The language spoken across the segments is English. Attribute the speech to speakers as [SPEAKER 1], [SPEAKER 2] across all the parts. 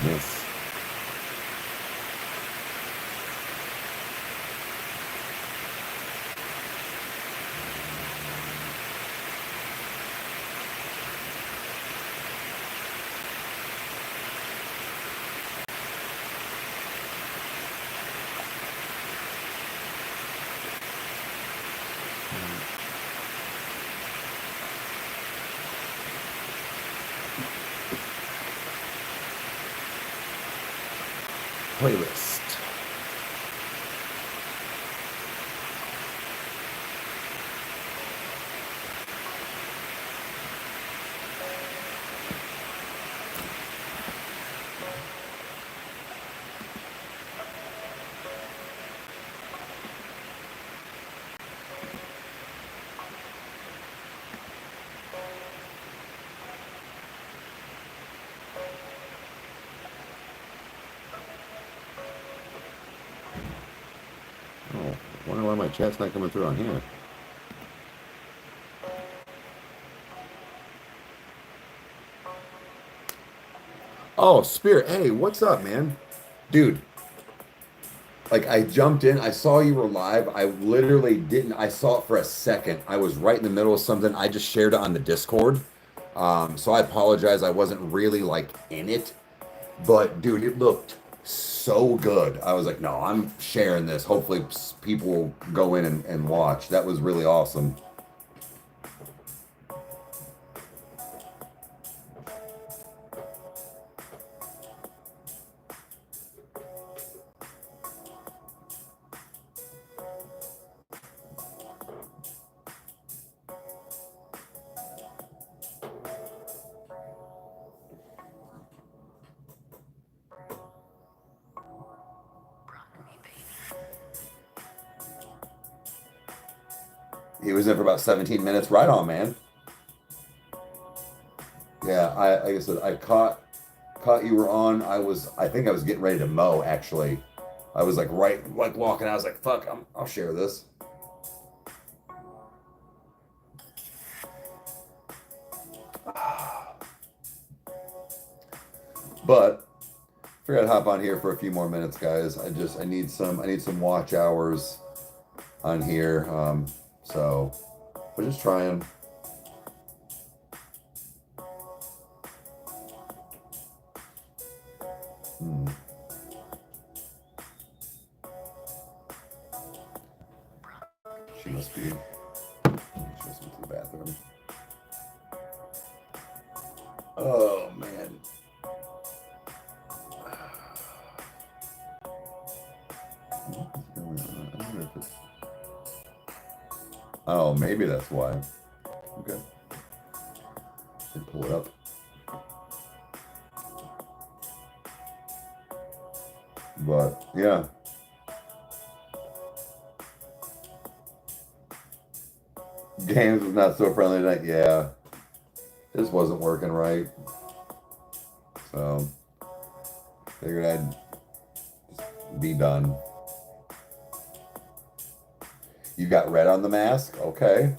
[SPEAKER 1] Goodness. Playlist. Oh, wonder why my chat's not coming through on here. Oh, Spirit. Hey, what's up, man? Dude, like I jumped in, I saw you were live. I literally didn't, I saw it for a second. I was right in the middle of something. I just shared it on the Discord. So I apologize. I wasn't really like in it, but dude, it looked so good. I was like, no, I'm sharing this. Hopefully people will go in and watch. That was really awesome. He was in for about 17 minutes. Right on, man. Yeah, like I said, I caught you were on. I think I was getting ready to mow actually. I was like walking. I was like, fuck, I'll share this. But figured I'd hop on here for a few more minutes, guys. I need some watch hours on here. So we're just trying. She must be to the bathroom. Oh man. Oh, maybe that's why. Okay. Pull it up. But yeah. Games was not so friendly tonight. Yeah. This wasn't working right. So figured I'd just be done. You got red on the mask? Okay.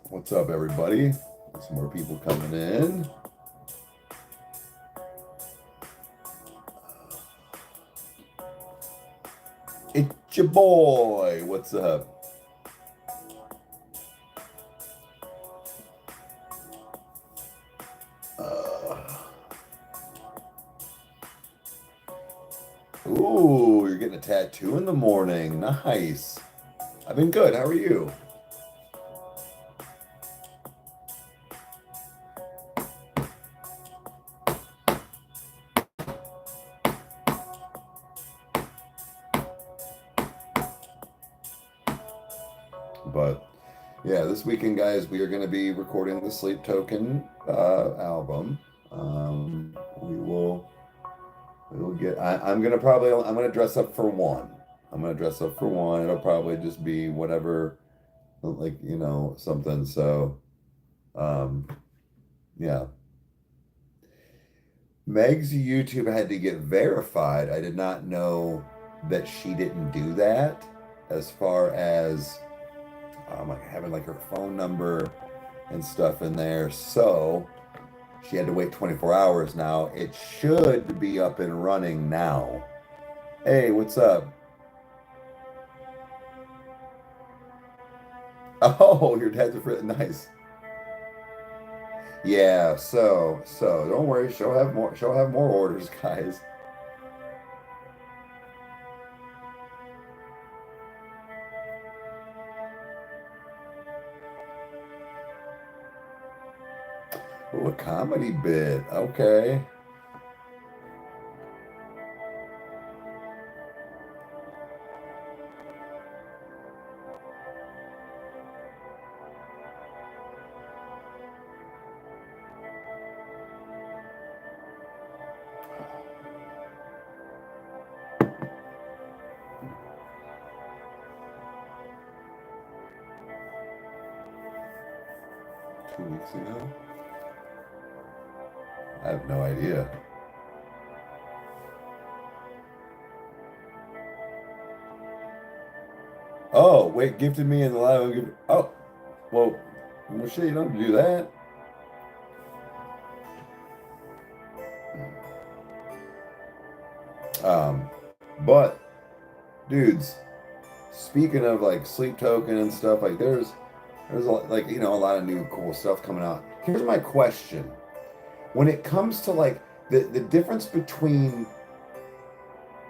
[SPEAKER 1] What's up, everybody? Some more people coming in. It's your boy. What's up? Ooh, you're getting a tattoo in the morning. Nice. I've been good. How are you?
[SPEAKER 2] But yeah, this weekend, guys, we are going to be recording the Sleep Token album. We will get. I'm gonna dress up for one. I'm gonna dress up for one. It'll probably just be whatever, like something. So, um, yeah. Meg's YouTube had to get verified. I did not know that she didn't do that. As far as like having like her phone number and stuff in there. So she had to wait 24 hours now. It should be up and running now. Hey, what's up? Oh, your dad's a friend. Nice. Yeah, so don't worry, she'll have more orders, guys. Ooh, a comedy bit. Okay. 2 weeks ago? I have no idea. Oh, wait, gifted me in the live. Oh, well, shit, you don't have to do that. Um, but dudes, speaking of like sleep token and stuff, like there's a lot of new cool stuff coming out. Here's my question: when it comes to like the difference between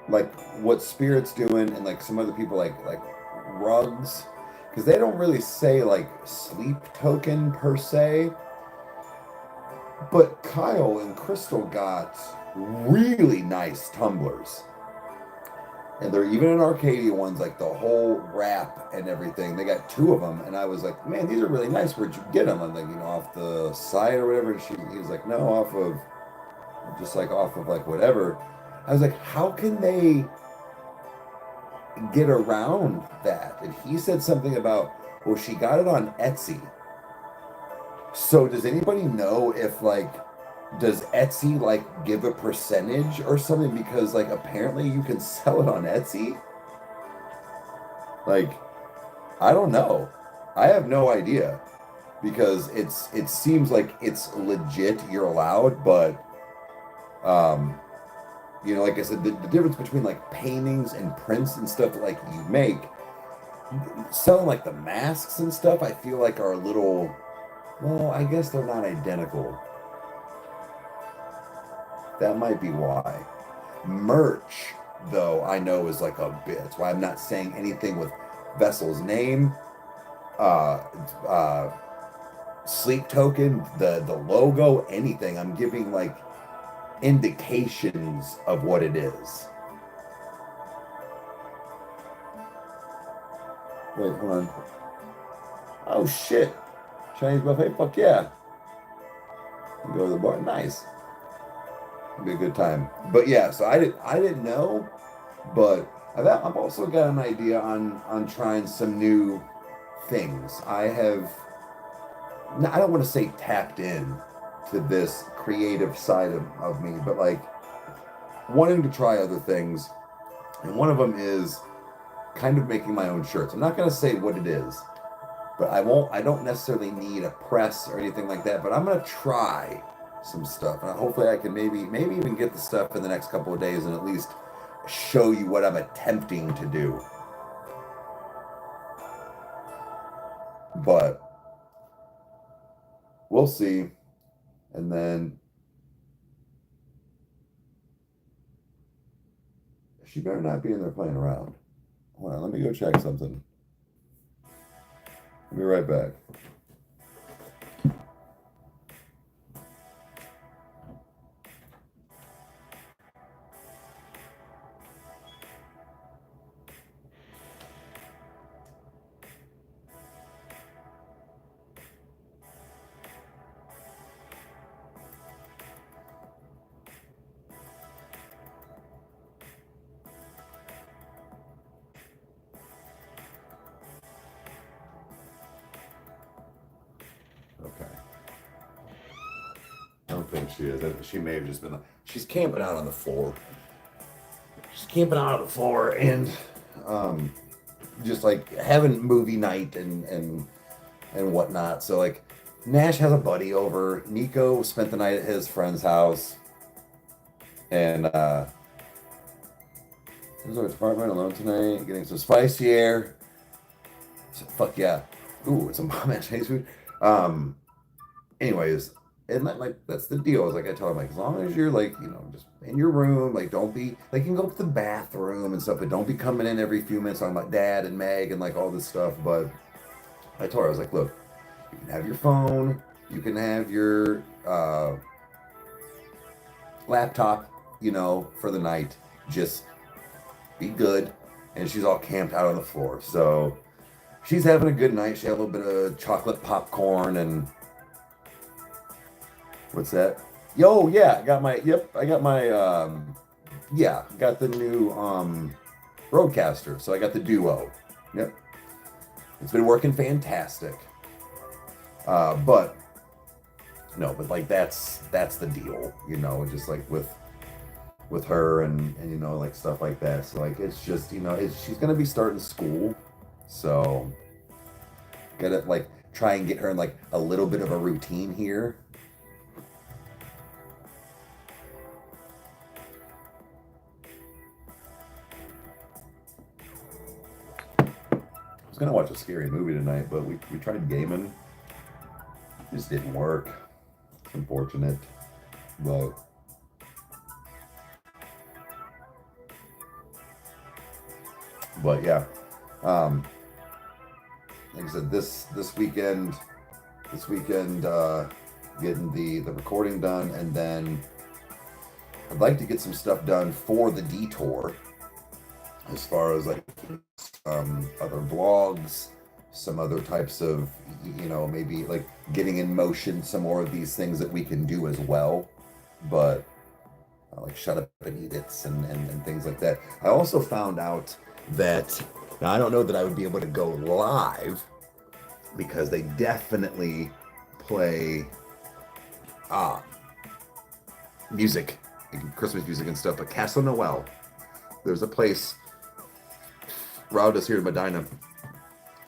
[SPEAKER 2] like what Spirit's doing and like some other people like rugs, because they don't really say like sleep token per se, but Kyle and Crystal got really nice tumblers. And they're even in Arcadia ones, like the whole wrap and everything. They got two of them, and I was like, "Man, these are really nice. Where'd you get them?" I'm like, off the site or whatever. He was like, "No, off of like whatever." I was like, "How can they get around that?" And he said something about, "Well, she got it on Etsy." So does anybody know if like does Etsy like give a percentage or something? Because like apparently you can sell it on Etsy. Like I don't know. I have no idea because it seems like it's legit. You're allowed, but um, like I said, the difference between like paintings and prints and stuff that like you make, selling like the masks and stuff, I feel like are a little. Well, I guess they're not identical. That might be why. Merch, though, I know is like a bit. That's why I'm not saying anything with Vessel's name. Uh, uh, Sleep token, the logo, anything. I'm giving like indications of what it is. Wait, hold on. Oh shit. Chinese buffet? Fuck yeah. Go to the bar. Nice. It'll be a good time. But yeah, so I didn't know, but I've also got an idea on trying some new things. I don't want to say tapped in to this creative side of me, but like wanting to try other things. And one of them is kind of making my own shirts. I'm not going to say what it is, but I don't necessarily need a press or anything like that, but I'm going to try some stuff. And hopefully I can maybe even get the stuff in the next couple of days and at least show you what I'm attempting to do. But we'll see. And then she better not be in there playing around. Hold on, let me go check something. I'll be right back. don't think she is. She may have just been like, she's camping out on the floor. She's camping out on the floor and just like having movie night and whatnot. So like Nash has a buddy over. Nico spent the night at his friend's house. And he's at the apartment alone tonight, getting some spicy air. So, fuck yeah. Ooh, it's a mom and Chinese food. Anyways, and like that's the deal. Is like I tell him, like, as long as you're like, just in your room, like don't be like, you can go up to the bathroom and stuff, but don't be coming in every few minutes talking about Dad and Meg and like all this stuff. But I told her, I was like, look, you can have your phone, you can have your laptop, for the night. Just be good. And she's all camped out on the floor. So she's having a good night. She had a little bit of chocolate popcorn and what's that? Yo, yeah, got the new Roadcaster. So I got the Duo. Yep. It's been working fantastic. But like that's the deal, just like with her and like stuff like that. So like it's just, she's gonna be starting school. So gotta like try and get her in like a little bit of a routine here. I was gonna watch a scary movie tonight, but we tried gaming. It just didn't work. It's unfortunate. But yeah. Like I said, this weekend, getting the recording done, and then I'd like to get some stuff done for the DETOUR, as far as like other vlogs, some other types of, maybe like getting in motion some more of these things that we can do as well. But like shut up and eat it and things like that. I also found out that, now I don't know that I would be able to go live because they definitely play music, Christmas music and stuff, but Castle Noel, there's a place around us here in Medina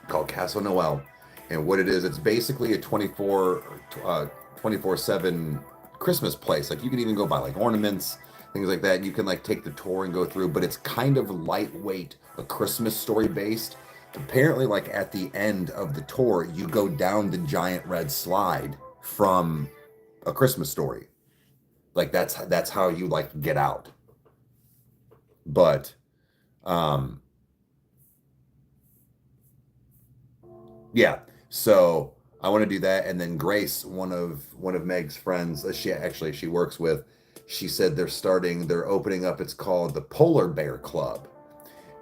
[SPEAKER 2] called Castle Noel, and what it is, it's basically a 24/7 Christmas place. Like you can even go buy like ornaments, things like that. You can like take the tour and go through, but it's kind of lightweight, a Christmas story based. Apparently, like at the end of the tour, you go down the giant red slide from A Christmas Story. Like that's how you like get out. But yeah, so I want to do that. And then Grace, one of Meg's friends, she works with, she said they're opening up, it's called the Polar Bear Club,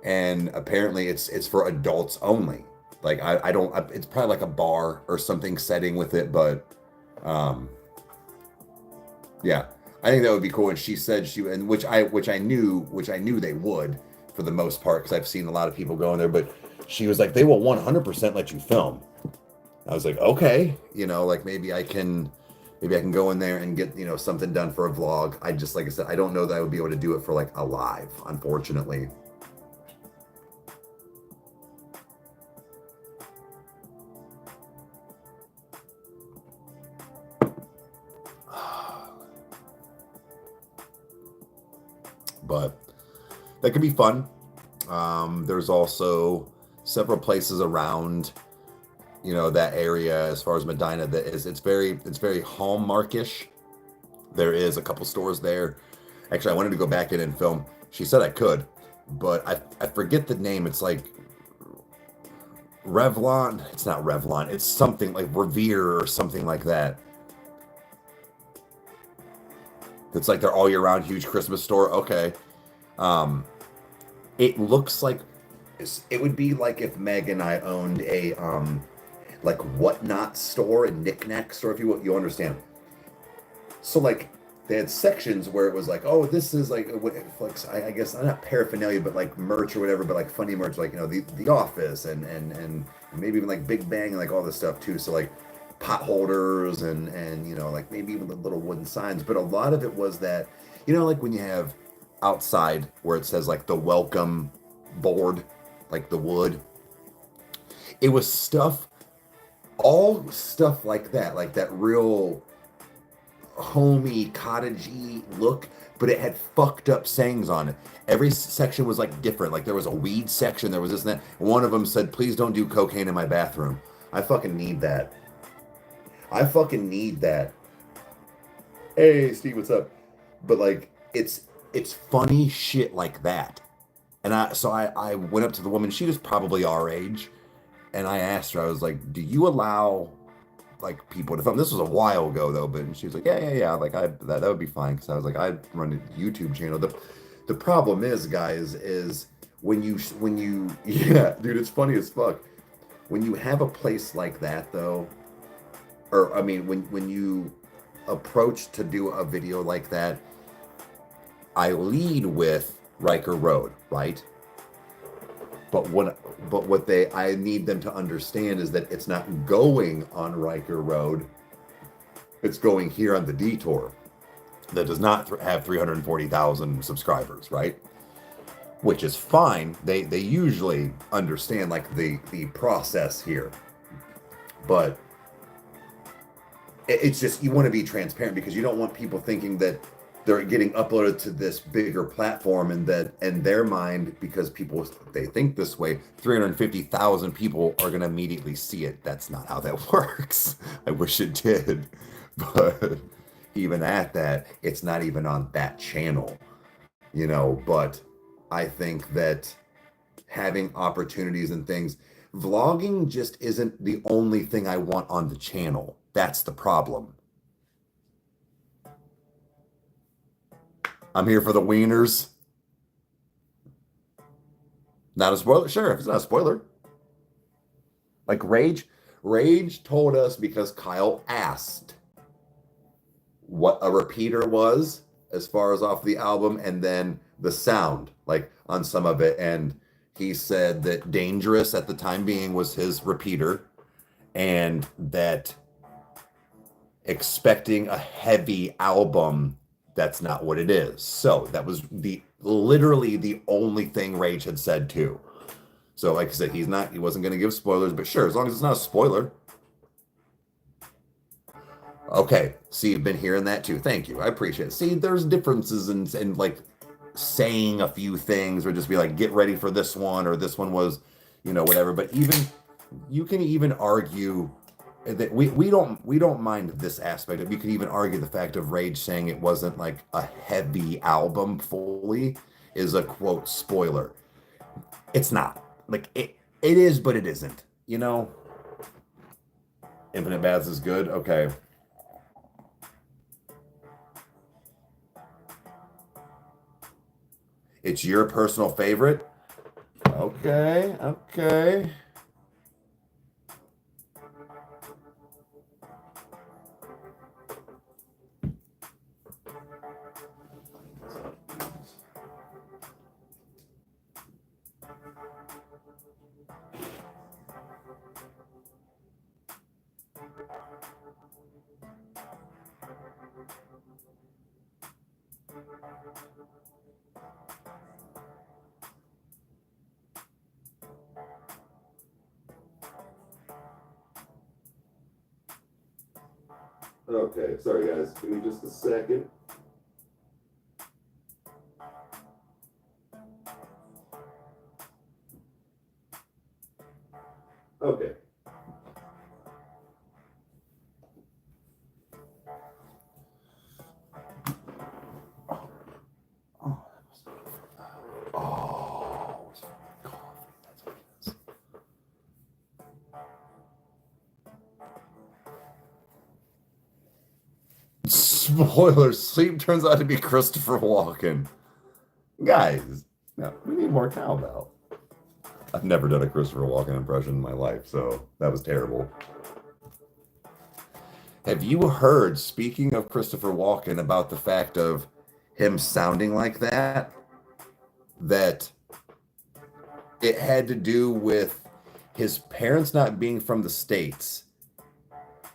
[SPEAKER 2] and apparently it's for adults only. Like it's probably like a bar or something setting with it, but yeah, I think that would be cool. And she said which I knew they would, for the most part, because I've seen a lot of people going there, but she was like, they will 100% let you film. I was like, okay, like maybe I can go in there and get, something done for a vlog. I just, like I said, I don't know that I would be able to do it for like a live, unfortunately. But that could be fun. There's also several places around, that area as far as Medina that is, it's very Hallmarkish. There is a couple stores there. Actually, I wanted to go back in and film. She said I could, but I forget the name. It's like Revlon. It's not Revlon. It's something like Revere or something like that. It's like their all year round huge Christmas store. Okay. It looks like it would be like if Meg and I owned a like Whatnot store and knickknack store, if you understand. So like they had sections where it was like, oh, this is like I guess not paraphernalia, but like merch or whatever, but like funny merch, like the Office and maybe even like Big Bang and like all this stuff too. So like pot holders and you know, like maybe even the little wooden signs. But a lot of it was that, you know, like when you have outside where it says like the welcome board, like the wood, it was stuff, all stuff like that real homey, cottagey look, but it had fucked up sayings on it. Every section was like different. Like there was a weed section, there was this and that. One of them said, "Please don't do cocaine in my bathroom." I fucking need that. I fucking need that. Hey, Steve, what's up? But like, it's funny shit like that. And I went up to the woman. She was probably our age, and I asked her. I was like, "Do you allow like people to film?" This was a while ago though, but she was like, "Yeah." Like that would be fine because I was like, I run a YouTube channel. The problem is, guys, is when you yeah, dude, it's funny as fuck. When you have a place like that though, or I mean, when you approach to do a video like that, I lead with Rykerroad, right? But what they I need them to understand is that it's not going on Rykerroad. It's going here on the DETOUR that does not have 340,000 subscribers, right? Which is fine. They usually understand like the process here, but it's just you want to be transparent because you don't want people thinking that they're getting uploaded to this bigger platform and that in their mind, because people they think this way, 350,000 people are going to immediately see it. That's not how that works. I wish it did, but even at that, it's not even on that channel, you know. But I think that having opportunities and things, vlogging just isn't the only thing I want on the channel. That's the problem. I'm here for the wieners. Not a spoiler? Sure, if it's not a spoiler. Like Rage told us because Kyle asked what a repeater was as far as off the album and then the sound, like on some of it. And he said that Dangerous at the time being was his repeater and that expecting a heavy album, that's not what it is. So that was literally the only thing Rage had said too. So like I said, he wasn't going to give spoilers, but sure, as long as it's not a spoiler. Okay, see, you've been hearing that too. Thank you. I appreciate it. See, there's differences in like saying a few things or just be like, get ready for this one or this one was, you know, whatever. But even you can even argue that we don't mind this aspect of, you could even argue the fact of Rage saying it wasn't like a heavy album fully is a quote spoiler. It's not. Like it is, but it isn't, you know. Infinite Baths is good. Okay. It's your personal favorite. Okay. Okay, sorry guys, give me just a second. Okay. Oh, it's coffee. That's what it is. Spoiler, Sleep turns out to be Christopher Walken. Guys, no, we need more cowbell. I've never done a Christopher Walken impression in my life, so that was terrible. Have you heard, speaking of Christopher Walken, about the fact of him sounding like that it had to do with his parents not being from the States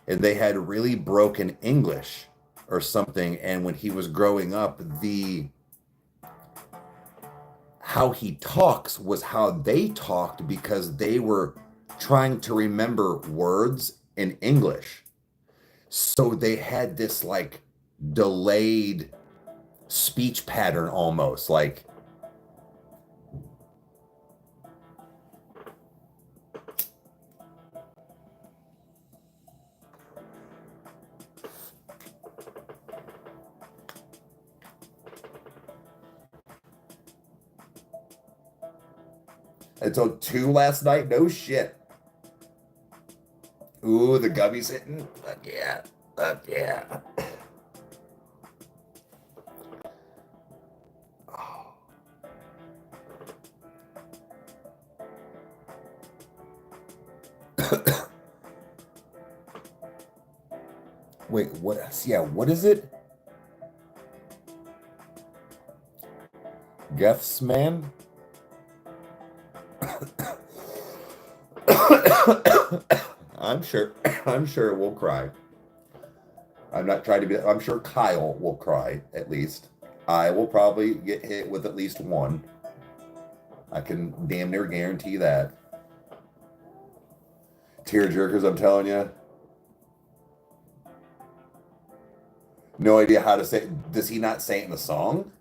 [SPEAKER 1] and they had really broken English or something. And when he was growing up, the how he talks was how they talked because they were trying to remember words in English. So they had this like delayed speech pattern almost like until 2 last night. No shit. Ooh, the gummies hitting. Fuck yeah. Fuck yeah. Oh. Wait, what? Yeah, what is it? Gethsman? I'm sure. I'm sure we'll cry. I'm not trying to be. I'm sure Kyle will cry at least. I will probably get hit with at least one. I can damn near guarantee that. Tear jerkers, I'm telling you. No idea how to say it. Does he not say it in the song?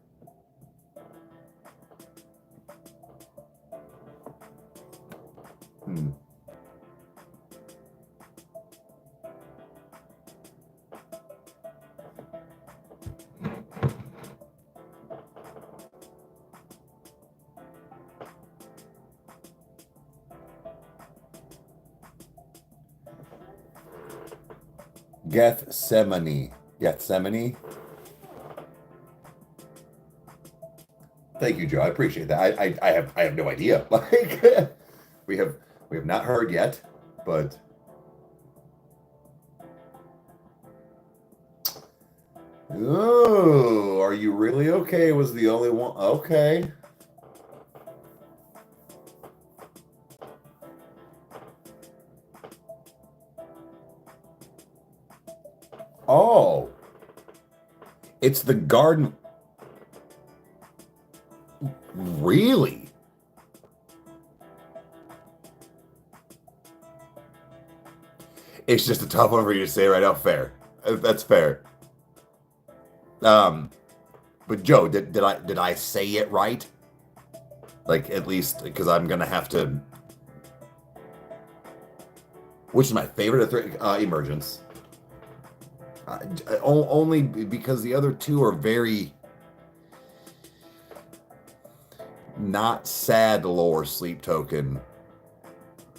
[SPEAKER 1] Hmm. Gethsemane. Gethsemane. Thank you, Joe. I appreciate that. I have no idea. Like we have not heard yet, but oh, are you really okay? Was the only one okay? Oh, it's the garden. Really? It's just a tough one for you to say right now. Fair. That's fair. Um, but Joe, did I say it right? Like at least because I'm gonna have to. Which is my favorite of three? Emergence. Only because the other two are very not sad lore sleep token.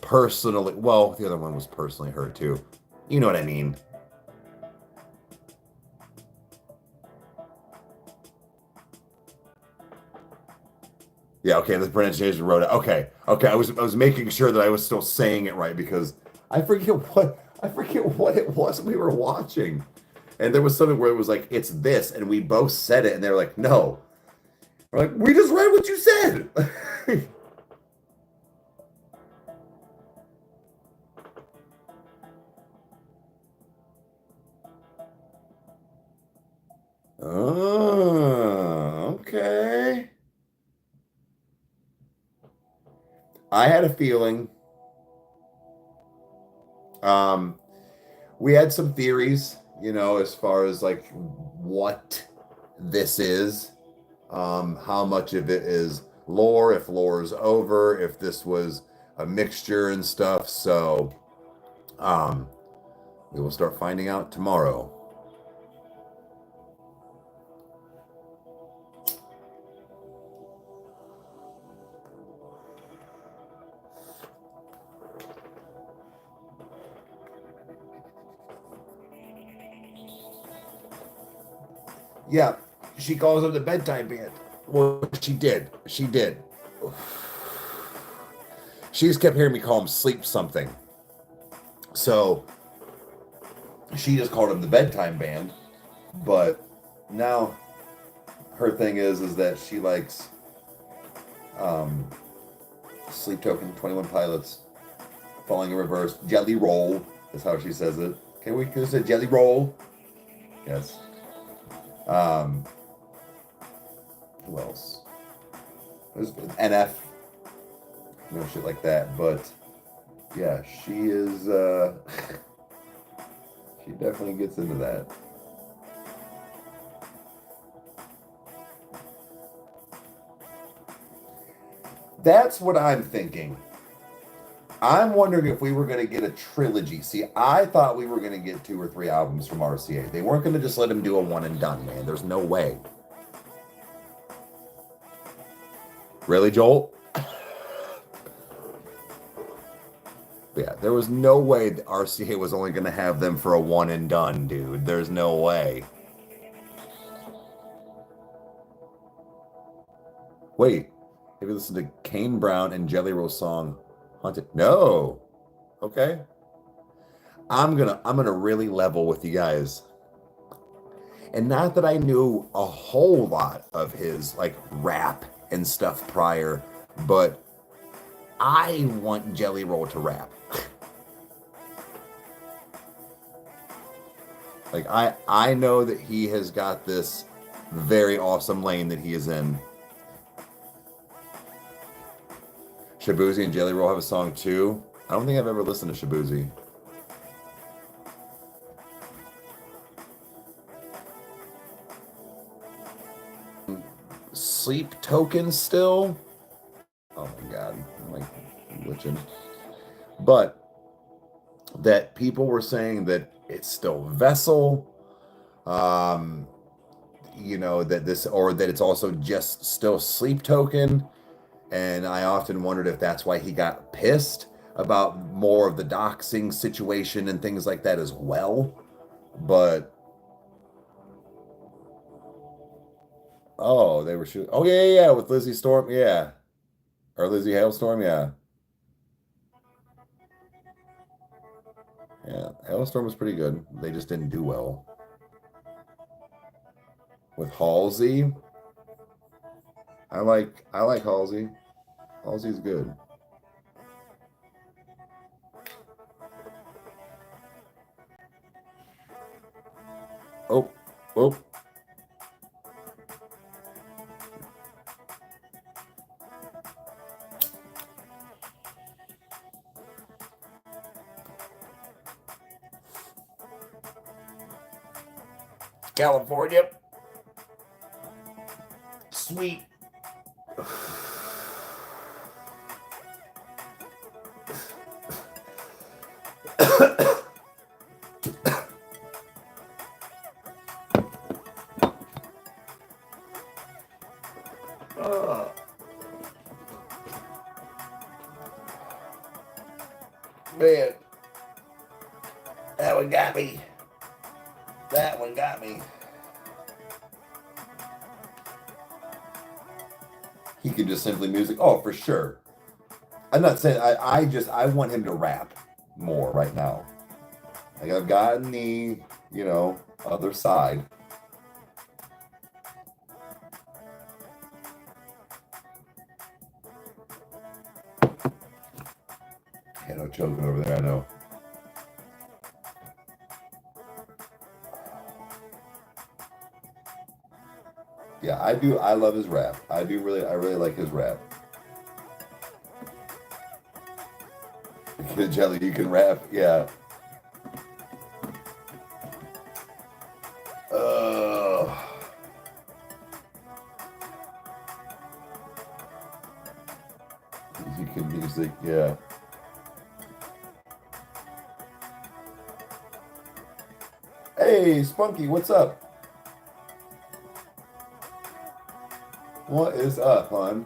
[SPEAKER 1] Personally, well, the other one was personally hurt too. You know what I mean? Yeah, okay, the pronunciation wrote it. Okay, okay, I was making sure that I was still saying it right because I forget what it was we were watching. And there was something where it was like, it's this, and we both said it, and they were like, no. We're like, we just read what you said. Oh, okay. I had a feeling. We had some theories, you know, as far as like what this is, how much of it is lore, if lore is over, if this was a mixture and stuff. So, um, we will start finding out tomorrow. Yeah, she calls it the bedtime band. Well, she did. She did. She just kept hearing me call him sleep something. So she just called him the bedtime band. But now her thing is that she likes Sleep Token, 21 Pilots, Falling in Reverse, Jelly Roll is how she says it.
[SPEAKER 2] Okay, we could say Jelly Roll. Yes. Who else? There's NF. No shit like that. But yeah, she is. She definitely gets into that. That's what I'm thinking. I'm wondering if we were going to get a trilogy. See, I thought we were going to get 2 or 3 albums from RCA. They weren't going to just let him do a one and done, man. There's no way. Really, Joel? Yeah, there was no way that RCA was only going to have them for a one and done, dude. There's no way. Wait, have you listened to Kane Brown and Jelly Roll's song Haunted? No. Okay. I'm gonna really level with you guys. And not that I knew a whole lot of his like rap and stuff prior, but I want Jelly Roll to rap. Like I know that he has got this very awesome lane that he is in. Shabuzi and Jelly Roll have a song too. I don't think I've ever listened to Shabuzi. Sleep Token still? Oh my god, I'm like glitching. But that people were saying that it's still Vessel, you know, that this, or that it's also just still Sleep Token. And I often wondered if that's why he got pissed about more of the doxing situation and things like that as well. But oh, they were shooting. Oh yeah, with Lizzie Storm, yeah, or Lizzie Hailstorm, yeah, yeah. Hailstorm was pretty good. They just didn't do well with Halsey. I like Halsey. Halsey's good. Oh, oh. California. Sweet. Man, that one got me. That one got me. He could just simply music. Oh, for sure. I'm not saying I want him to rap more right now. Like I've gotten the, you know, other side. Yeah, no choking over there, I know. Yeah, I do. I love his rap. I really like his rap. Jelly, you can rap. Yeah. You can music. Yeah. Hey, Spunky, what's up? What is up, hon?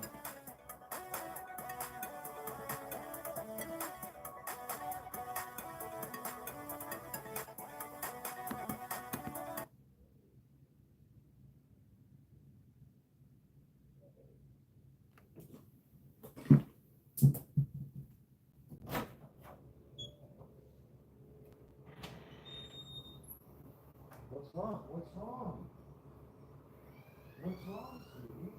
[SPEAKER 2] What's wrong? What's wrong? What's wrong, sweetie?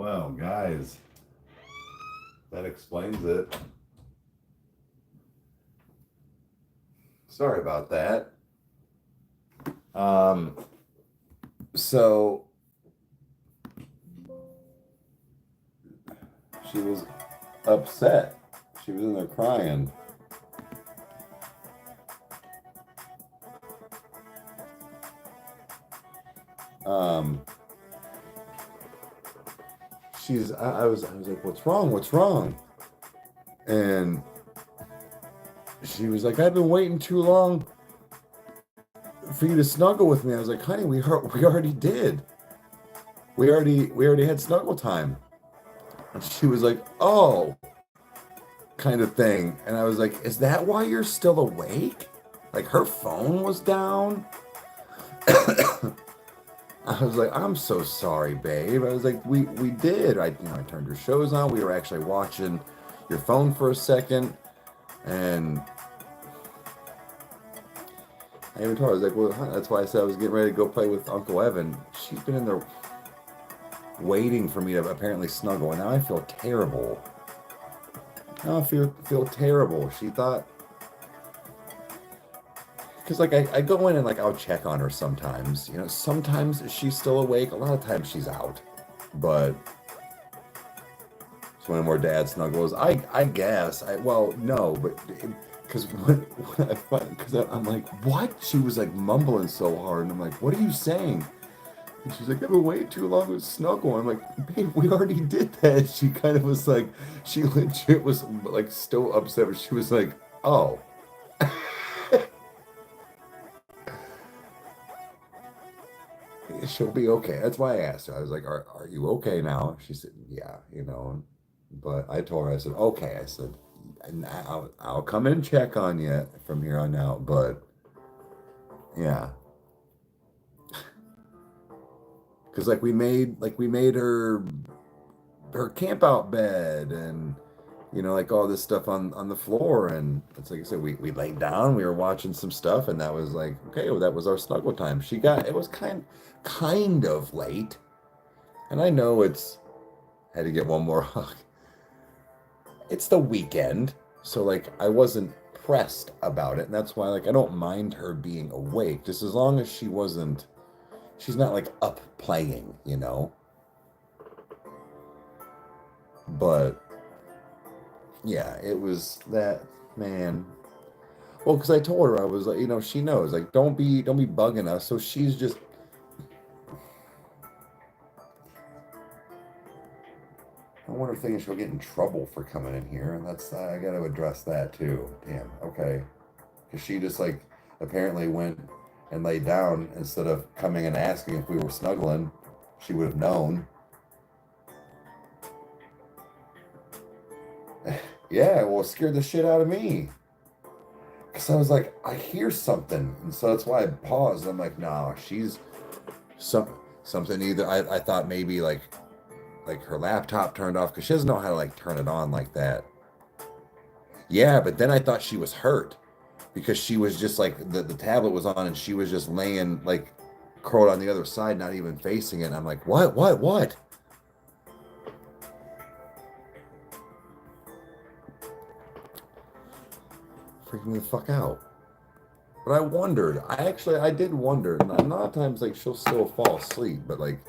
[SPEAKER 2] Well, guys, that explains it. Sorry about that. So she was upset. She was in there crying. I was like, what's wrong? What's wrong? And she was like, I've been waiting too long for you to snuggle with me. I was like, honey, we already did. We already had snuggle time. And she was like, oh, kind of thing. And I was like, is that why you're still awake? Like, her phone was down. I was like, I'm so sorry, babe. I was like, we did. I turned your shows on. We were actually watching your phone for a second, and I even told her, I was like, well, that's why I said I was getting ready to go play with Uncle Evan. She's been in there waiting for me to apparently snuggle, and now I feel terrible. Now I feel terrible. She thought, because like I go in and like I'll check on her sometimes. Sometimes she's still awake. A lot of times she's out. But it's when more dad snuggles. I guess. Well, no, but because I'm like, what? She was like mumbling so hard, and I'm like, what are you saying? And she's like, I've been waiting too long to snuggle. I'm like, babe, we already did that. She kind of was like, she legit was like still upset, but she was like, oh. She'll be okay. That's why I asked her. I was like, are you okay now? She said, yeah, But I told her, I said, okay. I said, I'll come and check on you from here on out. But yeah. Because like we made her camp out bed, and like all this stuff on the floor, and it's like I said, we laid down, we were watching some stuff, and that was like, okay, well, that was our snuggle time. It was kind of late, and I know had to get one more hug. It's the weekend, so like I wasn't pressed about it, and that's why like I don't mind her being awake, just as long as she's not like up playing, But yeah, it was that, man. Well, because I told her, I was like, she knows, like, don't be bugging us. So she's just, I wonder if thinking she'll get in trouble for coming in here, and that's I got to address that too. Damn. Okay, because she just like apparently went and laid down instead of coming and asking if we were snuggling. She would have known. Yeah, well, it scared the shit out of me. Because I was like, I hear something. And so that's why I paused. I'm like, no, she's something either. I thought maybe like her laptop turned off, because she doesn't know how to like turn it on like that. Yeah, but then I thought she was hurt, because she was just like, the tablet was on and she was just laying like curled on the other side, not even facing it. And I'm like, what? Freaking me the fuck out. But I did wonder, and a lot of times like she'll still fall asleep, but like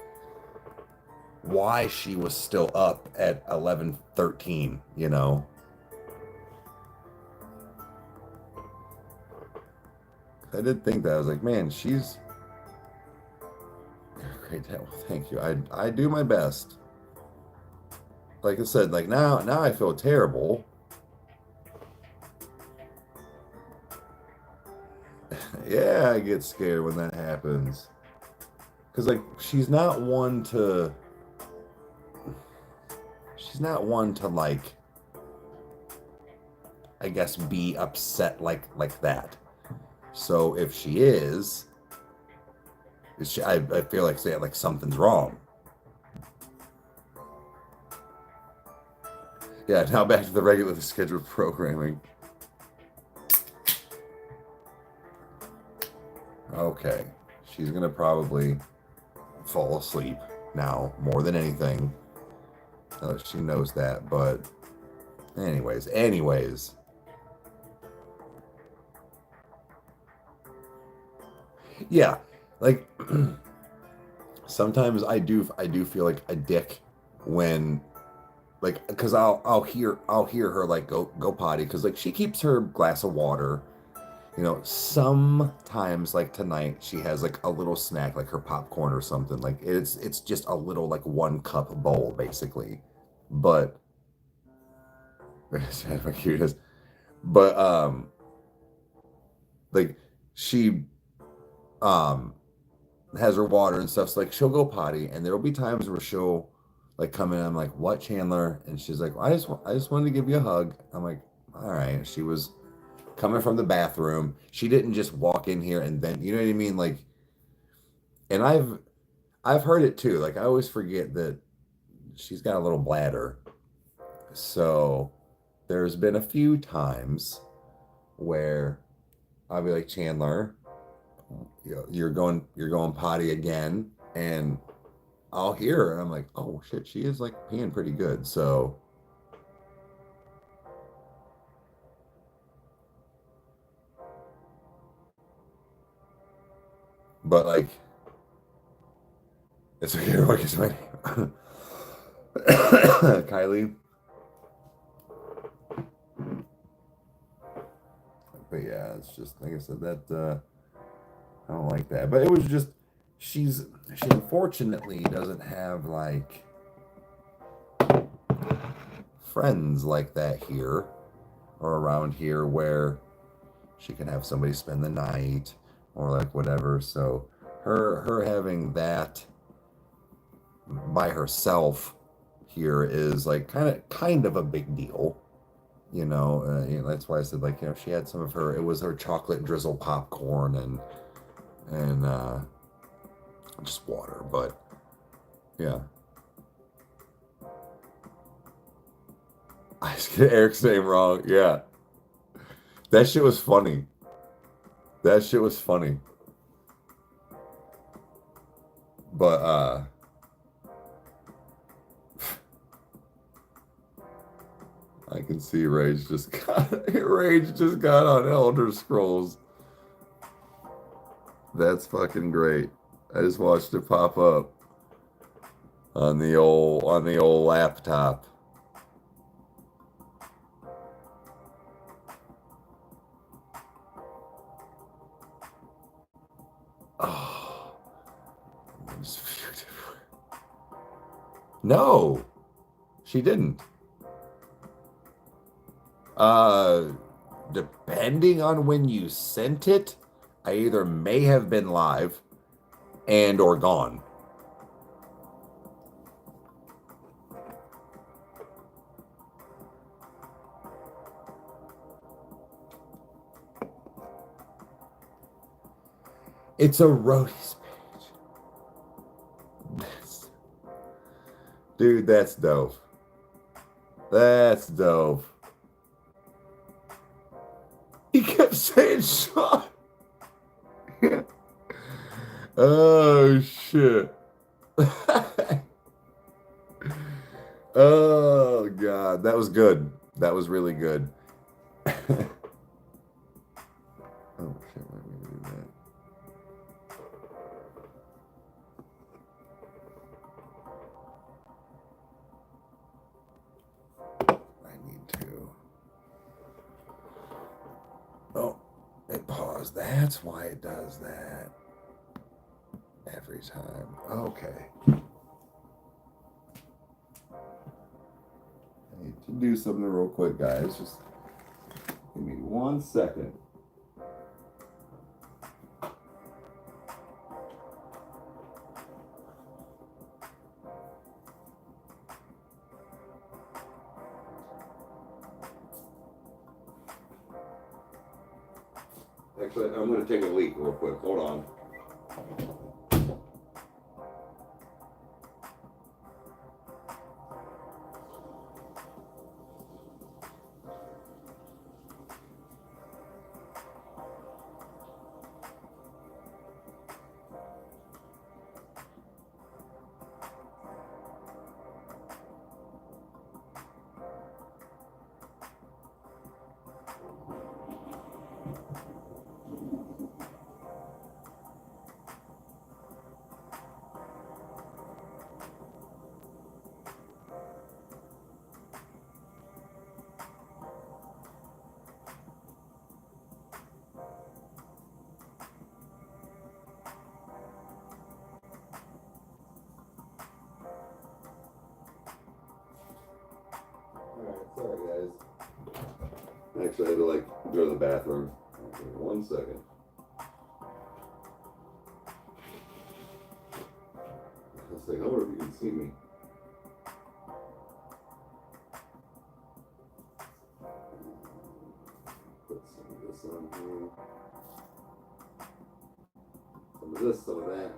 [SPEAKER 2] why she was still up at 11:13, I did think that. I was like, man, she's great. Well, thank you. I do my best. Like I said, like now I feel terrible. Yeah, I get scared when that happens. Because, like, she's not one to, like, I guess, be upset like that. So if she is, I feel like something's wrong. Yeah, now back to the regularly scheduled programming. Okay, she's gonna probably fall asleep now more than anything.
[SPEAKER 1] She knows that, but anyways. Yeah, like sometimes I do feel like a dick when like because I'll hear her like go potty because like she keeps her glass of water. You know, sometimes like tonight she has like a little snack like her popcorn or something. Like it's just a little like 1 cup bowl basically. But how cute it is. But like she um has her water and stuff. So like she'll go potty, and there'll be times where she'll like come in. I'm like, "What, Chandler?" And she's like, I just wanted to give you a hug." I'm like, "All right." She was coming from the bathroom. She didn't just walk in here and then, you know what I mean? Like, and I've heard it too. Like I always forget that she's got a little bladder. So there's been a few times where I'll be like, "Chandler, you're going potty again," and I'll hear her and I'm like, "Oh shit, she is like peeing pretty good." So, but like, it's okay. What is my name? Kylie. But yeah, it's just like I said that I don't like that. But it was just she unfortunately doesn't have like friends like that here or around here where she can have somebody spend the night or like whatever. So her having that by herself here is like kind of a big deal. That's why I said like she had some of her. It was her chocolate drizzle popcorn and just water. But yeah, I just get Eric's name wrong. Yeah, that shit was funny. That shit was funny. But I can see Rage just got on Elder Scrolls. That's fucking great. I just watched it pop up on the old laptop. Oh, no, she didn't. Uh, Depending on when you sent it, I either may have been live and or gone. It's a roadies page. That's, dude, that's dope. That's dope. He kept saying Sean. Oh shit. Oh god, that was good. That was really good. Oh shit, why did we do that? I need to. Oh, it paused. That's why it does that every time. Okay. I need to do something real quick, guys. Just give me 1 second. Actually, I'm going to take a leak real quick. Hold on.
[SPEAKER 2] Actually, I had to like go to the bathroom. Okay, 1 second. I was like, I wonder if you can see me. Put some of this on here. Some of this, some of that.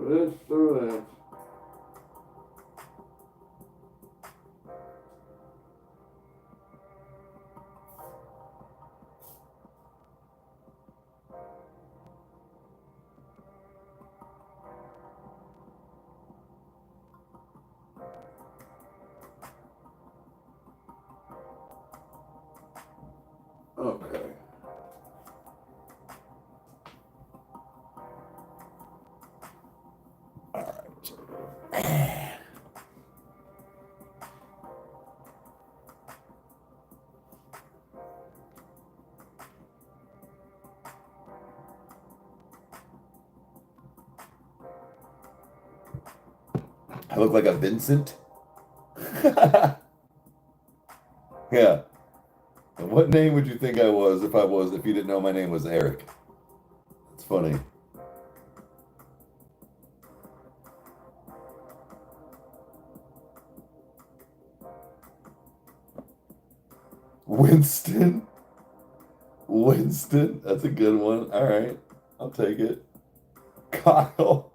[SPEAKER 2] This, some of that. Okay. All right. I look like a Vincent. Yeah. And what name would you think I was if you didn't know my name was Eric? It's funny. Winston. Winston. That's a good one. All right. I'll take it. Kyle.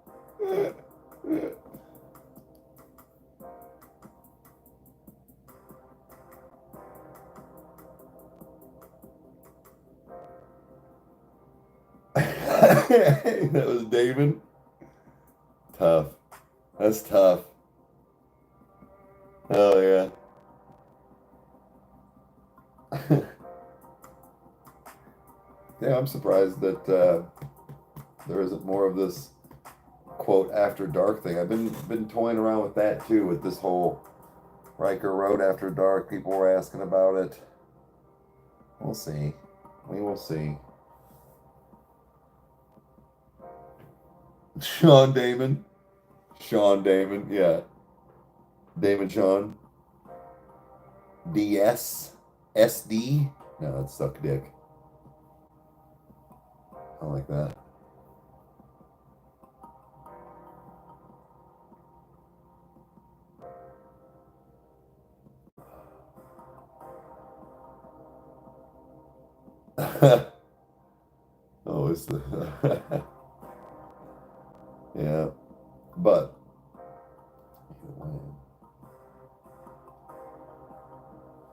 [SPEAKER 2] That was Damon. Tough. That's tough. Oh yeah. Yeah, I'm surprised that there isn't more of this quote after dark thing. I've been toying around with that too, with this whole Rykerroad after dark. People were asking about it. We'll see. We will see. Sean Damon. Sean Damon, yeah. Damon Sean. DS. SD. No, that's suck dick. I like that. Oh, it's the yeah, but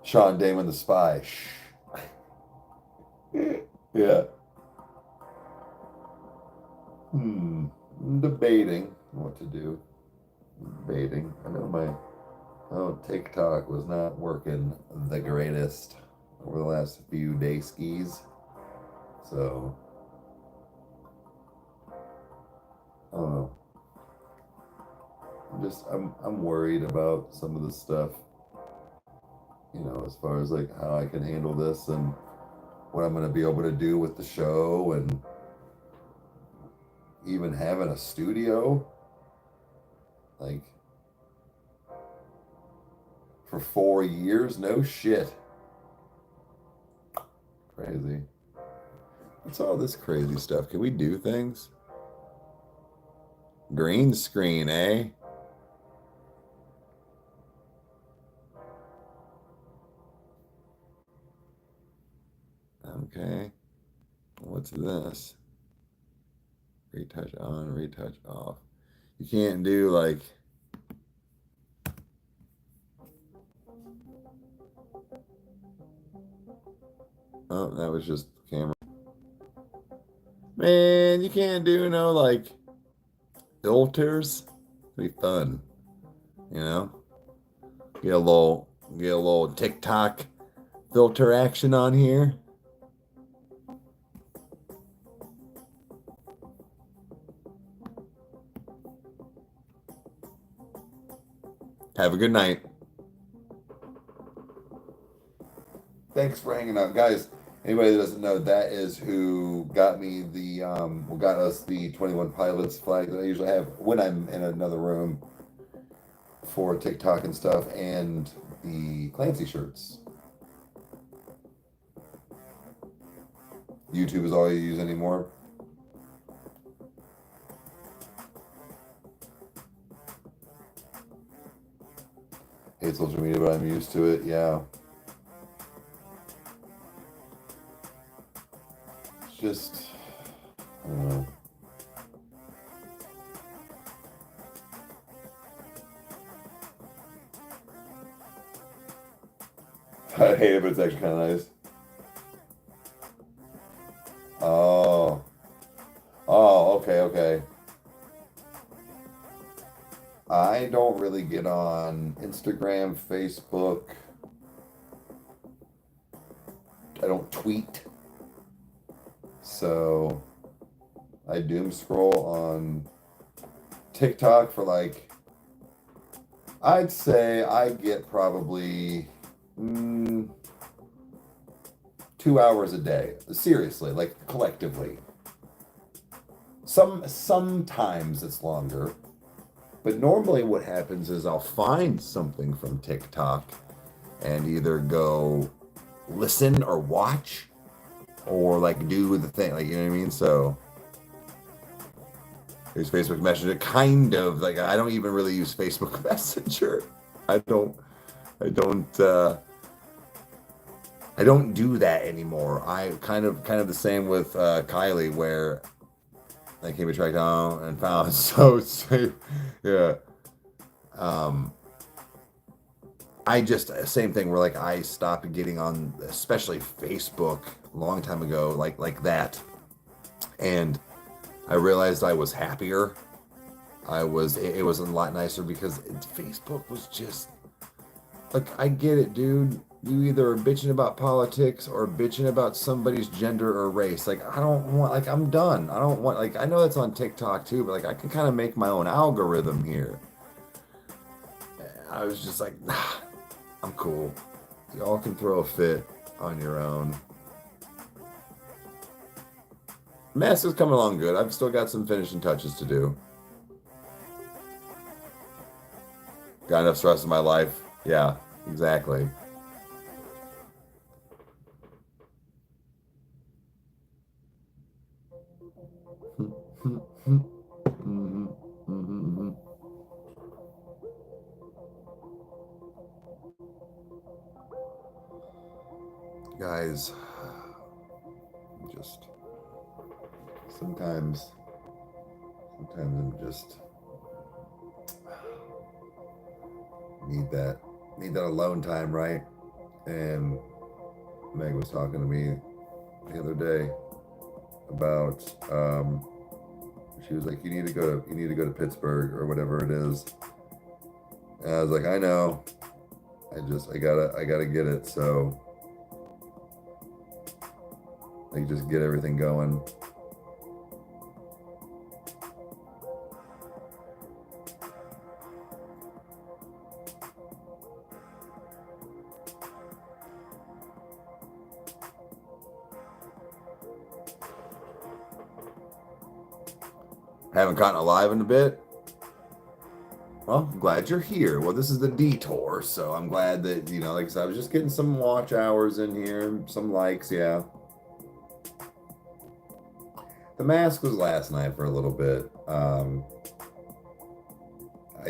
[SPEAKER 2] Sean Damon the spy. Yeah. Debating what to do. Debating. I know my TikTok was not working the greatest over the last few day skis. So I don't know. I'm worried about some of the stuff, you know, as far as like how I can handle this and what I'm gonna be able to do with the show, and even having a studio like for 4 years. No shit. Crazy. What's all this crazy stuff? Can we do things? Green screen, eh? Okay. What's this? Retouch on, retouch off. You can't do like... Oh, that was just the camera. Man, you can't do no like filters. It'd be fun, you know? Get a little TikTok filter action on here. Have a good night. Thanks for hanging out, guys. Anybody that doesn't know, that is who got me the got us the 21 Pilots flag that I usually have when I'm in another room for TikTok and stuff, and the Clancy shirts. YouTube is all you use anymore. Hate social media, but I'm used to it. Yeah. It's just, I don't know. I hate it, but it's actually kind of nice. Oh. Oh, okay, okay. I don't really get on Instagram, Facebook. I don't tweet. So I doom scroll on TikTok for like, I'd say I get probably 2 hours a day. Seriously, like collectively. Sometimes it's longer. But normally what happens is I'll find something from TikTok and either go listen or watch or like do the thing, like, you know what I mean? So there's Facebook Messenger, kind of like, I don't even really use Facebook Messenger. I don't do that anymore. I kind of the same with Kylie, where I came to track down and found so safe. Yeah. I just, same thing where like I stopped getting on, especially Facebook a long time ago, like that. And I realized I was happier. It was a lot nicer because Facebook was just, like, I get it, dude. You either are bitching about politics or bitching about somebody's gender or race. Like, I don't want, like, I'm done. I don't want, like, I know that's on TikTok too, but like, I can kind of make my own algorithm here. I was just like, nah, I'm cool. Y'all can throw a fit on your own. Mask is coming along good. I've still got some finishing touches to do. Got enough stress in my life. Yeah, exactly. Guys, just sometimes I'm just need that alone time, right? And Meg was talking to me the other day about she was like, you need to go to Pittsburgh or whatever it is. And I was like, I know. I gotta get it, so like just get everything going. Haven't gotten alive in a bit. Well, I'm glad you're here. Well, this is the DETOUR, so I'm glad that, you know, like I said, I was just getting some watch hours in here, some likes, yeah. The mask was last night for a little bit. I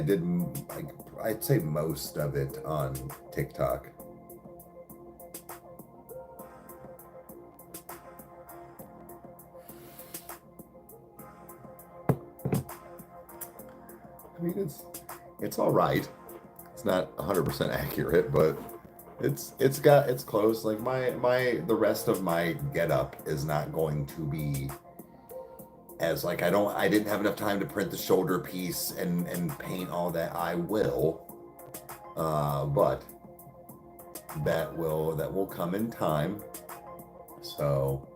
[SPEAKER 2] did, I'd say most of it on TikTok. I mean, it's all right. It's not 100% accurate, but it's close. Like the rest of my getup is not going to be as, like, I didn't have enough time to print the shoulder piece and paint all that. I will, but that will come in time. So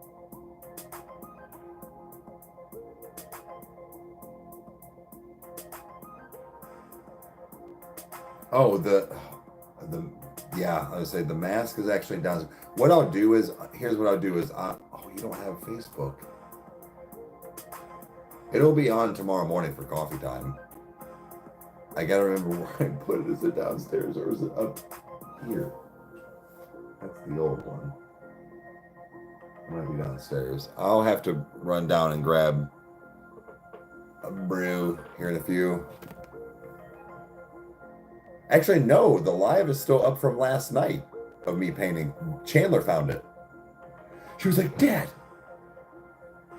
[SPEAKER 2] oh, the Yeah, I would say the mask is actually down. What I'll do is, here's what I'll do is, oh, you don't have Facebook. It'll be on tomorrow morning for coffee time. I gotta remember where I put it. Is it downstairs or is it up here? That's the old one. It might be downstairs. I'll have to run down and grab a brew here in a few. Actually, no, the live is still up from last night of me painting. Chandler found it. She was like, Dad.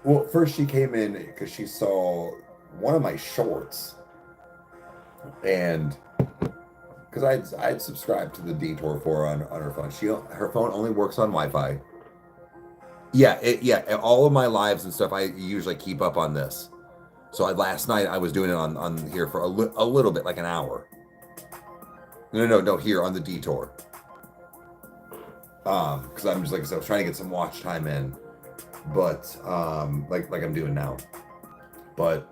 [SPEAKER 2] Well, first she came in because she saw one of my shorts. And because I'd subscribed to the DETOUR for her on her phone. Her phone only works on Wi-Fi. Yeah, all of my lives and stuff I usually keep up on this. So last night I was doing it on here for a little bit, like an hour. No, here on the DETOUR. Because I'm just like I said, I was trying to get some watch time in, but like I'm doing now. But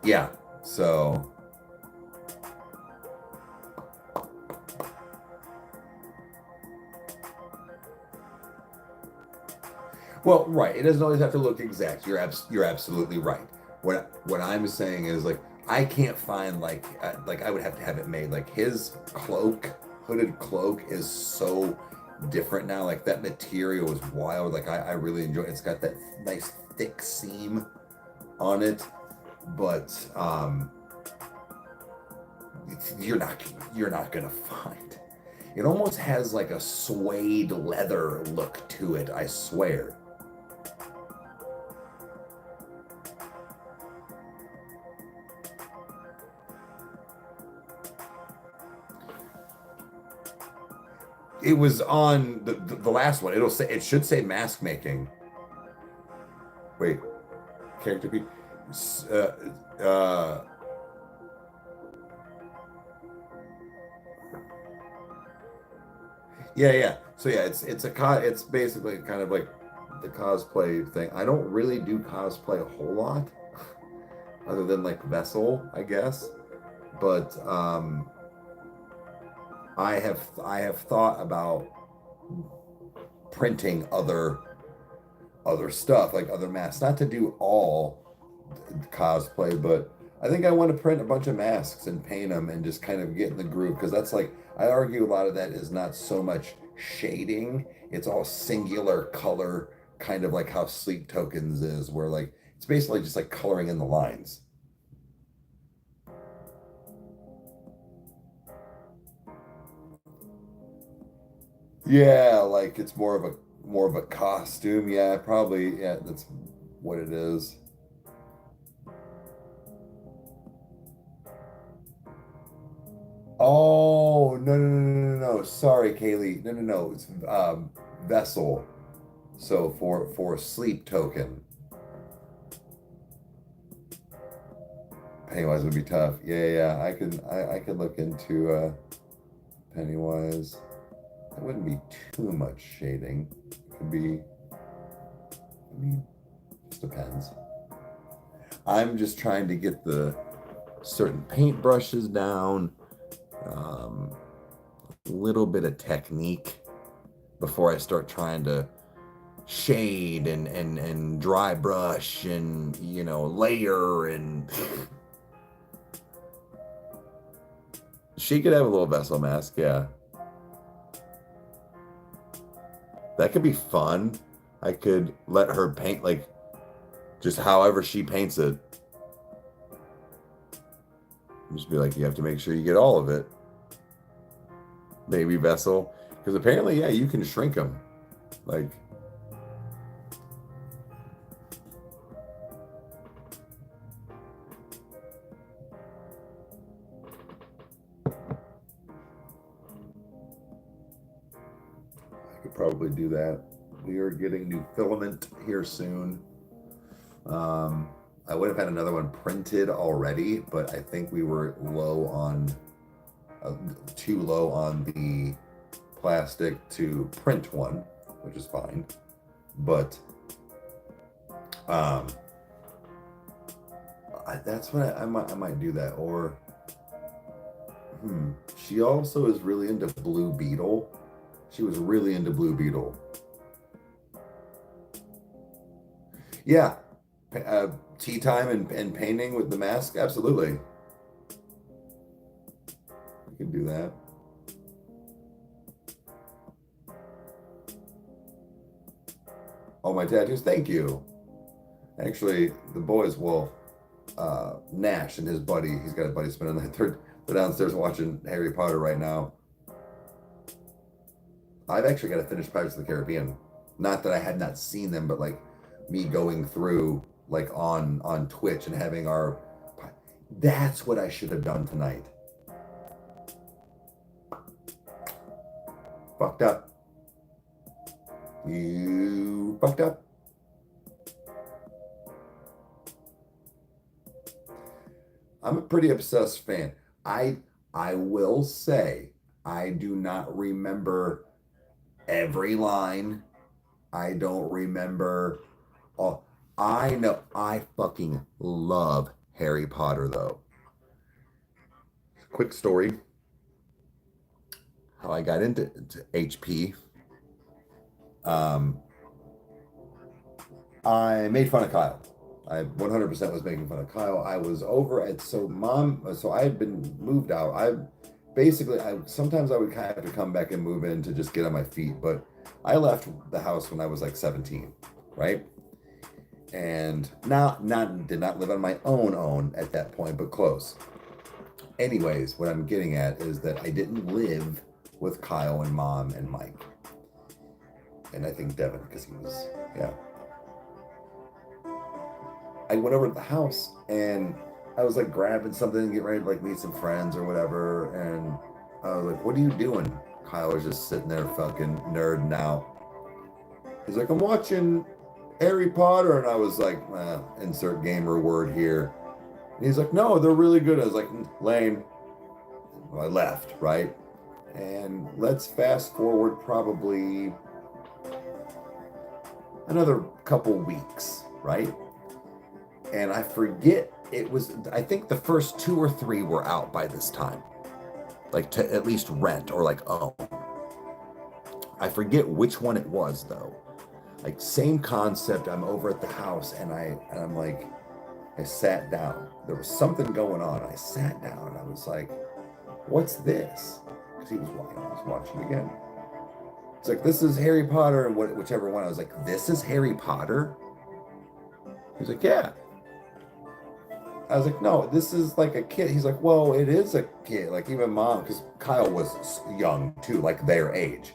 [SPEAKER 2] yeah, so. Well, right. It doesn't always have to look exact. You're absolutely right. What I'm saying is like I can't find like I would have to have it made. Like his hooded cloak is so different now. Like that material is wild. Like I really enjoy it. It's got that nice thick seam on it, but you're not gonna find. It almost has like a suede leather look to it, I swear. It was on the last one. It should say mask making. Wait, character P. Yeah. So yeah, it's basically kind of like the cosplay thing. I don't really do cosplay a whole lot, other than like Vessel, I guess. But I have thought about printing other stuff, like other masks. Not to do all cosplay, but I think I want to print a bunch of masks and paint them and just kind of get in the groove, because that's like I argue a lot of that is not so much shading, it's all singular color, kind of like how Sleep Tokens is, where like it's basically just like coloring in the lines. Yeah, like it's more of a costume. Yeah, probably. Yeah, that's what it is. Oh, no. Sorry, Kaylee. No. It's Vessel. So for Sleep Token. Pennywise would be tough. Yeah. I could look into Pennywise. It wouldn't be too much shading. It could be, I mean, just depends. I'm just trying to get the certain paint brushes down, a little bit of technique before I start trying to shade and dry brush and layer. And she could have a little Vessel mask, yeah. That could be fun. I could let her paint like just however she paints it. Just be like, you have to make sure you get all of it. Baby Vessel. Because apparently, yeah, you can shrink them. Like, I could probably do that. We are getting new filament here soon. I would have had another one printed already, but I think we were too low on the plastic to print one, which is fine. But that's what I might do that. Or She also is really into Blue Beetle. She was really into Blue Beetle. Yeah. Tea time and painting with the mask? Absolutely. We can do that. Oh, my tattoos? Thank you. Actually, the boys will, Nash and his buddy, he's got a buddy spending the they're downstairs watching Harry Potter right now. I've actually got to finish Pirates of the Caribbean. Not that I had not seen them, but like me going through like on Twitch and having our, that's what I should have done tonight. Fucked up. You fucked up. I'm a pretty obsessed fan. I will say I do not remember every line. I don't remember all. I know I fucking love Harry Potter though. Quick story. How I got into HP. I made fun of Kyle. I 100% was making fun of Kyle. I was over at so I had been moved out. Sometimes I would kind of have to come back and move in to just get on my feet, but I left the house when I was like 17, right? And did not live on my own at that point, but close. Anyways, what I'm getting at is that I didn't live with Kyle and Mom and Mike. And I think Devin, because he was, yeah. I went over to the house and I was like grabbing something and getting ready to like meet some friends or whatever. And I was like, what are you doing? Kyle was just sitting there fucking nerding out. He's like, I'm watching Harry Potter. And I was like, insert gamer word here. And he's like, no, they're really good. I was like, lame. Well, I left, right? And let's fast forward probably another couple weeks, right? And I forget, I think the first 2 or 3 were out by this time, like to at least rent or like own. I forget which one it was though. Like same concept. I'm over at the house and I'm like, I sat down. There was something going on. I sat down and I was like, what's this? Because he was watching again. It's like, this is Harry Potter and whichever one. I was like, this is Harry Potter? He's like, yeah. I was like, no, this is like a kid. He's like, well, it is a kid. Like even Mom, because Kyle was young too, like their age.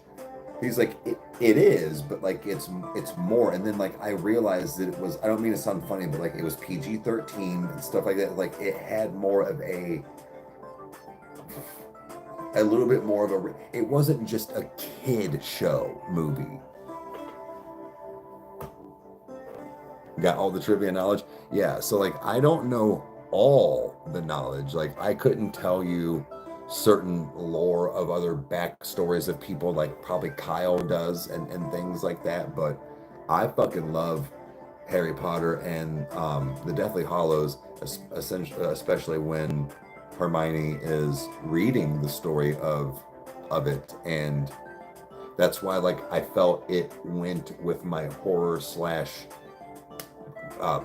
[SPEAKER 2] He's like, it is, but like it's more. And then like I realized that it was, I don't mean to sound funny, but like it was PG-13 and stuff like that. Like it had more of a little bit more of a, it wasn't just a kid show movie. Got all the trivia knowledge? Yeah, so like I don't know all the knowledge. Like I couldn't tell you certain lore of other backstories of people like probably Kyle does and things like that, but I fucking love Harry Potter and the Deathly Hallows, especially when Hermione is reading the story of it, and that's why like I felt it went with my horror slash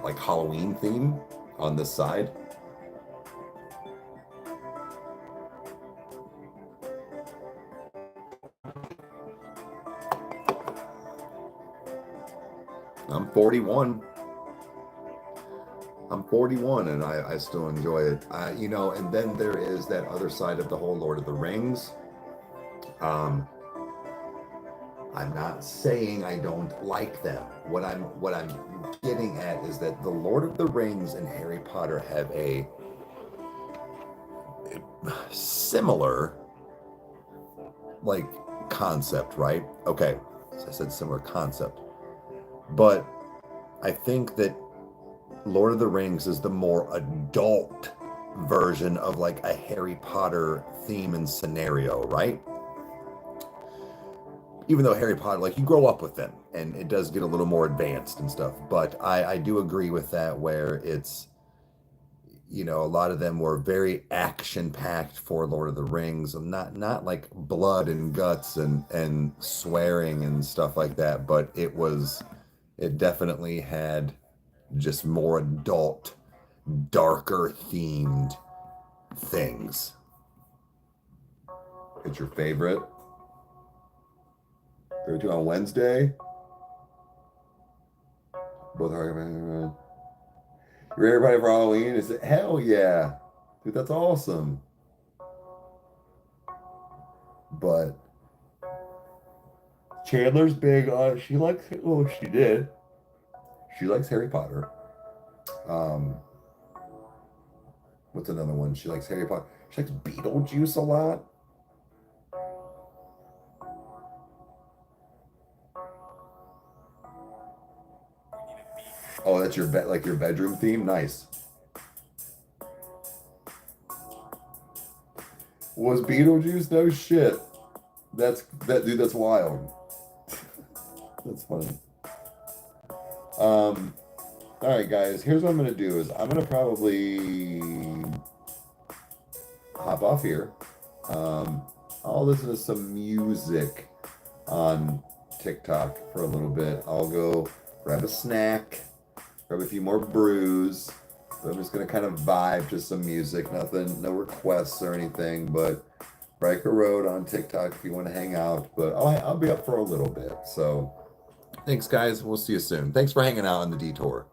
[SPEAKER 2] like Halloween theme on this side. I'm 41. I'm 41 and I still enjoy it. You know, and then there is that other side of the whole Lord of the Rings. I'm not saying I don't like them. What I'm getting at is that the Lord of the Rings and Harry Potter have a similar like concept, right? Okay, so I said similar concept, but I think that Lord of the Rings is the more adult version of like a Harry Potter theme and scenario, right? Even though Harry Potter, like you grow up with them and it does get a little more advanced and stuff, but I do agree with that where it's, you know, a lot of them were very action-packed for Lord of the Rings, and not like blood and guts and swearing and stuff like that, but it definitely had just more adult, darker themed things. It's your favorite? Favorite two on Wednesday? Both are. You're everybody for Halloween? Is it? Hell yeah. Dude, that's awesome. But Chandler's big on, she likes, oh, she did. She likes Harry Potter. Um, what's another one? She likes Harry Potter. She likes Beetlejuice a lot. Oh, that's your bed, like your bedroom theme? Nice. Was Beetlejuice? No shit. Dude, that's wild. That's funny. All right, guys. Here's what I'm gonna do is I'm gonna probably hop off here. I'll listen to some music on TikTok for a little bit. I'll go grab a snack, grab a few more brews. So I'm just gonna kind of vibe to some music. Nothing, no requests or anything, but Rykerroad on TikTok if you want to hang out. But I'll be up for a little bit. So thanks, guys. We'll see you soon. Thanks for hanging out on the detour.